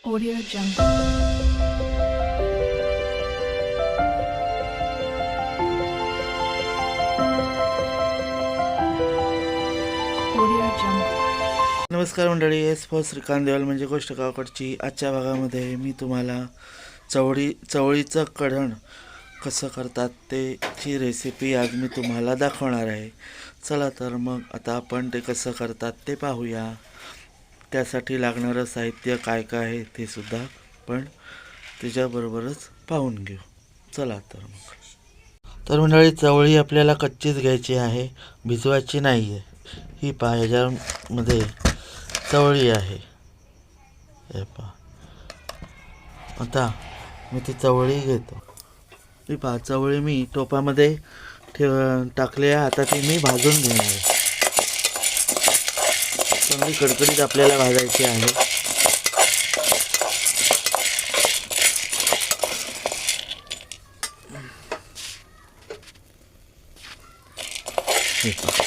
Audio Jungle. Audio Jungle. नमस्कार मंडळी, S for Shrikant देवाल म्हणजे गोष्ट गावाकडची. आजच्या भागामध्ये मी तुम्हाला चवळीचं कढण कसं करतात त्याची रेसिपी आज मी तुम्हाला दाखवणार आहे. चला तर मग आता आपण ते कसं करतात ते पाहूया. त्यासाठी लागणारं साहित्य काय काय आहे ते सुद्धा पण त्याच्याबरोबरच पाहून घेऊ. चला तर मग. तर मंडळी, चवळी आपल्याला कच्चीच घ्यायची आहे, भिजवायची नाही आहे. ही पहा, ह्याच्यामध्ये चवळी आहे, हे पहा. आता मी ती चवळी घेतो. ही पहा, चवळी मी टोपामध्ये टाकली आहे. आता ती मी भाजून घेणार आहे. चांगली कडकडीत आपल्याला भाजायची आहे. हे पहा.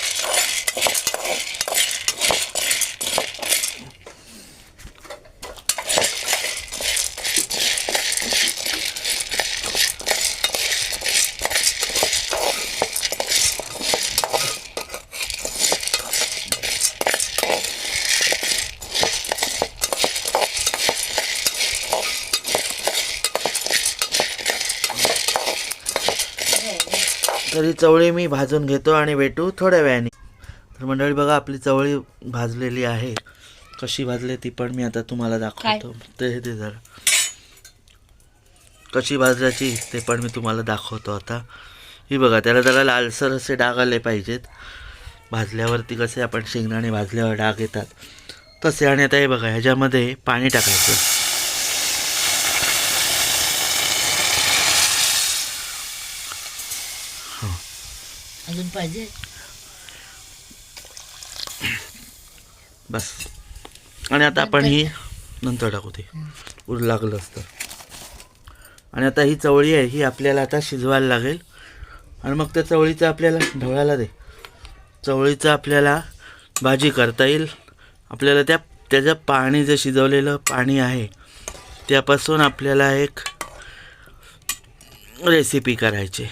तरी चवळी मी भाजून घेतो आणि भेटू थोड्या वेळाने. तर मंडळी बघा, आपली चवळी भाजलेली आहे. कशी भाजली ती पण मी आता तुम्हाला दाखवतो. ते जरा कशी भाजायची ते पण मी तुम्हाला दाखवतो आता. ही बघा, त्याला जरा लालसर असे डाग आले पाहिजेत. भाजल्यावरती कसे आपण शेंगदाणे भाजल्यावर डाग येतात तसे. आणि आता हे बघा, ह्याच्यामध्ये पाणी टाकायचं. अजून पाहिजे बस. आणि आता आपण ही नंतर टाकू, ते उर लागलं असतं. आणि आता ही चवळी आहे, ही आपल्याला आता शिजवायला लागेल. आणि मग त्या चवळीचं आपल्याला ढवळायला दे. चवळीचं आपल्याला भाजी करता येईल. आपल्याला त्याचं पाणी, जे शिजवलेलं पाणी आहे त्यापासून आपल्याला एक रेसिपी करायची.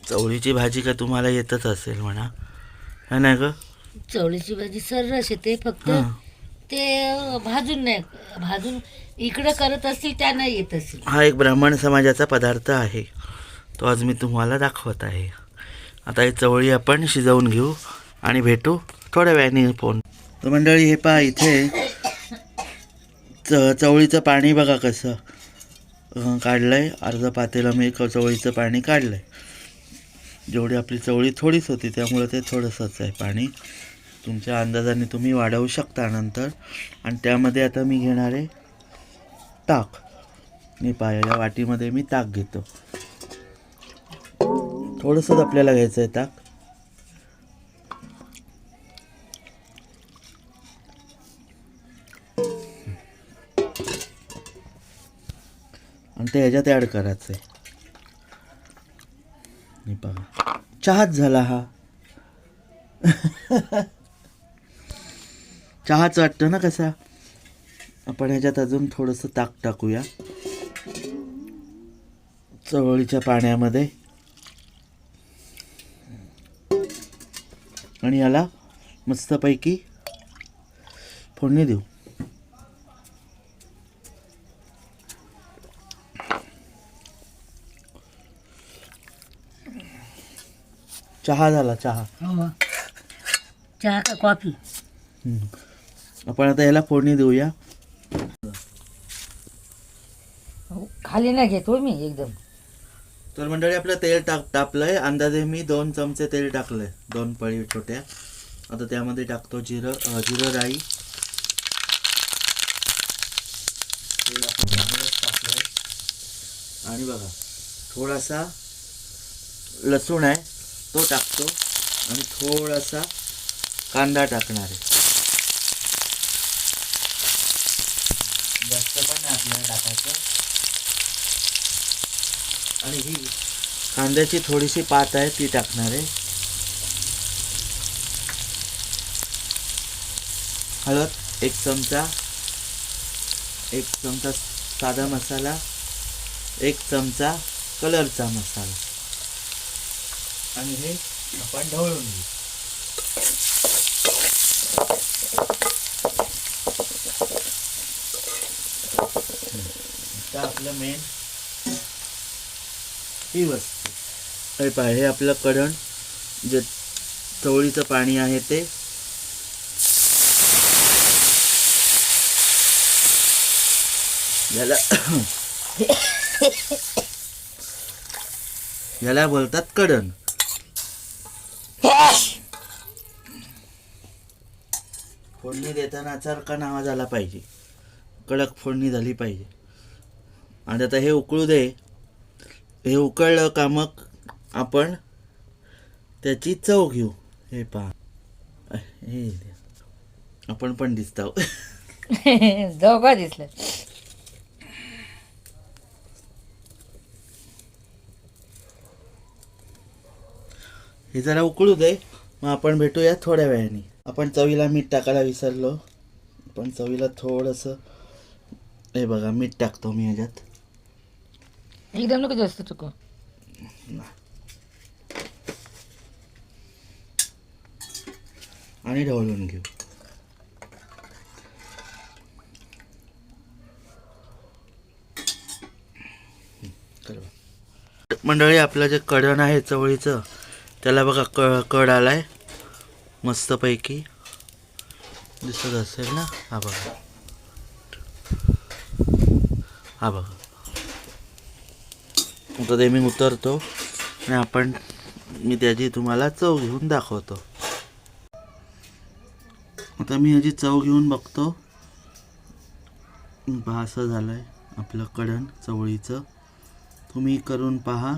चवळीची भाजी का तुम्हाला येतच असेल म्हणा, है ना ग? चवळीची भाजी सर्रास येते, फक्त हां. ते भाजून नाही, भाजून इकडं करत असतील त्या नाही येत असेल. हा एक ब्राह्मण समाजाचा पदार्थ आहे, तो आज मी तुम्हाला दाखवत आहे. आता ही चवळी आपण शिजवून घेऊ आणि भेटू थोड्या वेळाने फोन. तर मंडळी, हे पहा, इथे चवळीचं पाणी बघा कसं काढलं आहे. अर्ध पातेलं मी चवळीचं पाणी काढलं आहे. जेवढी आपली चवळी थोडीच होती त्यामुळे ते थोडंसंच आहे पाणी. तुमच्या अंदाजाने तुम्ही वाढवू शकता नंतर. आणि त्यामध्ये आता मी घेणार आहे ताक. मी पाहिलेल्या वाटीमध्ये मी ताक घेतो. थोडंसंच आपल्याला घ्यायचं आहे ताक. आणि ते ह्याच्यात ॲड करायचं आहे. मी बघा, चहाच झाला हा. चहाच वाटतं ना कसा. आपण ह्याच्यात अजून थोडंसं ताक टाकूया चवळीच्या पाण्यामध्ये. आणि याला मस्तपैकी फोडणी देऊ. चहा झाला, चहा. चहा का कॉफी? आपण आता याला फोडणी देऊया. खाली नाही घेतो मी एकदम. तर मंडळी, आपलं तेल तापलंय. अंदाजे मी 2 चमचे तेल टाकलंय, 2 पळी छोट्या. आता त्यामध्ये टाकतो जिरं राई. तेल आपण चांगलंच टाकलंय. आणि बघा, थोडासा लसूण आहे तो टाकतो. आणि थोडासा कांदा टाकणार आहे. जास्त पण नाही आपल्याला टाकायचं. आणि ही कांद्याची थोडीशी पात आहे ती टाकणार आहे. हळद 1 चमचा, 1 चमचा साधा मसाला, 1 चमचा कलरचा मसाला आणि हे आपण ढवळून घेऊ. आता आपलं मेन ही वस्तू हे पहा, हे आपलं कढण जे चवळीचं पाणी आहे ते याला बोलतात कढण. फोडणी देताना चरकान आवाज आला पाहिजे, कडक फोडणी झाली पाहिजे. आणि आता हे उकळू दे. हे उकळलं का मग आपण त्याची चव घेऊ. हे पहा, हे आपण पण दिसत आहोत. दोघं दिसलं. हे जरा उकळू दे, मग आपण भेटूया थोड्या वेळाने. आपण चवीला मीठ टाकायला विसरलो. आपण चवीला थोडंसं हे बघा मीठ टाकतो मी ह्याच्यात. एकदम नको जास्त चुकू. आणि ढवळून घेऊ. मंडळी, आपलं जे कढण आहे चवळीचं त्याला बघा कड आलाय मस्तपैकी, दिसत असेल ना. हा बघा, हा बघा. आता ते मी उतरतो आणि मी त्याची तुम्हाला चव घेऊन दाखवतो. आता मी ह्याची चव घेऊन बघतो. पहा, असं झालंय आपलं कढण चवळीचं. तुम्ही करून पहा.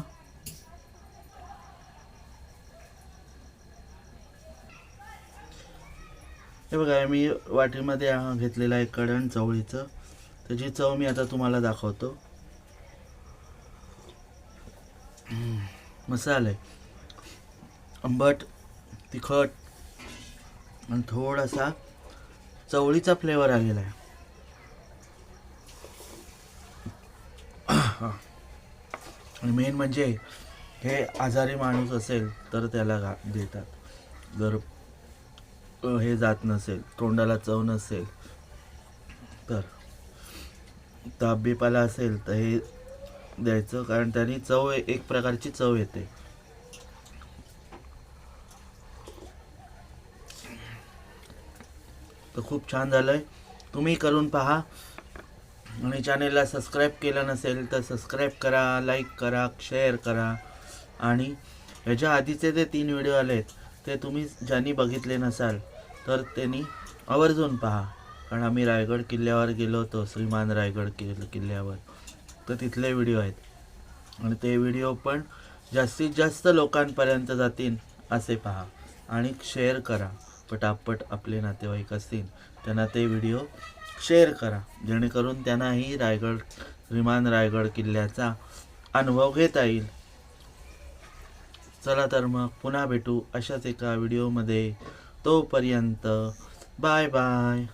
हे बघा, मी वाटीमध्ये घेतलेलं आहे कढण चवळीचं. त्याची चव मी आता तुम्हाला दाखवतो. मस्त आलंय, आंबट, तिखट आणि थोडासा चवळीचा फ्लेवर आलेला आहे. आणि मेन म्हणजे हे आजारी माणूस असेल तर त्याला देतात. जर हे जात नसेल, तोंडाला चव नसेल, तर ताप बीपाला असेल तर हे द्यायचं, कारण त्याने चव एक प्रकारची चव येते. तर खूप छान झालंय, तुम्ही करून पहा. आणि चॅनेलला सबस्क्राईब केलं नसेल तर सबस्क्राईब करा, लाईक करा, शेअर करा. आणि ह्याच्या आधीचे जे 3 व्हिडिओ आलेत ते तुम्ही ज्यांनी बघितले नसाल तर त्यांनी आवर्जून पहा. कारण आम्ही रायगड किल्ल्यावर गेलो होतो, श्रीमान रायगड किल्ल्यावर, तर तिथले व्हिडिओ आहेत. आणि ते व्हिडिओ पण जास्तीत जास्त लोकांपर्यंत जातील असे पहा. आणि शेअर करा, पटापट आपले नातेवाईक असतील त्यांना ते व्हिडिओ शेअर करा, जेणेकरून त्यांनाही श्रीमान रायगड किल्ल्याचा अनुभव घेता येईल. चला तर मग पुन्हा भेटू अशाच एका व्हिडिओमध्ये. तोपर्यंत बाय बाय.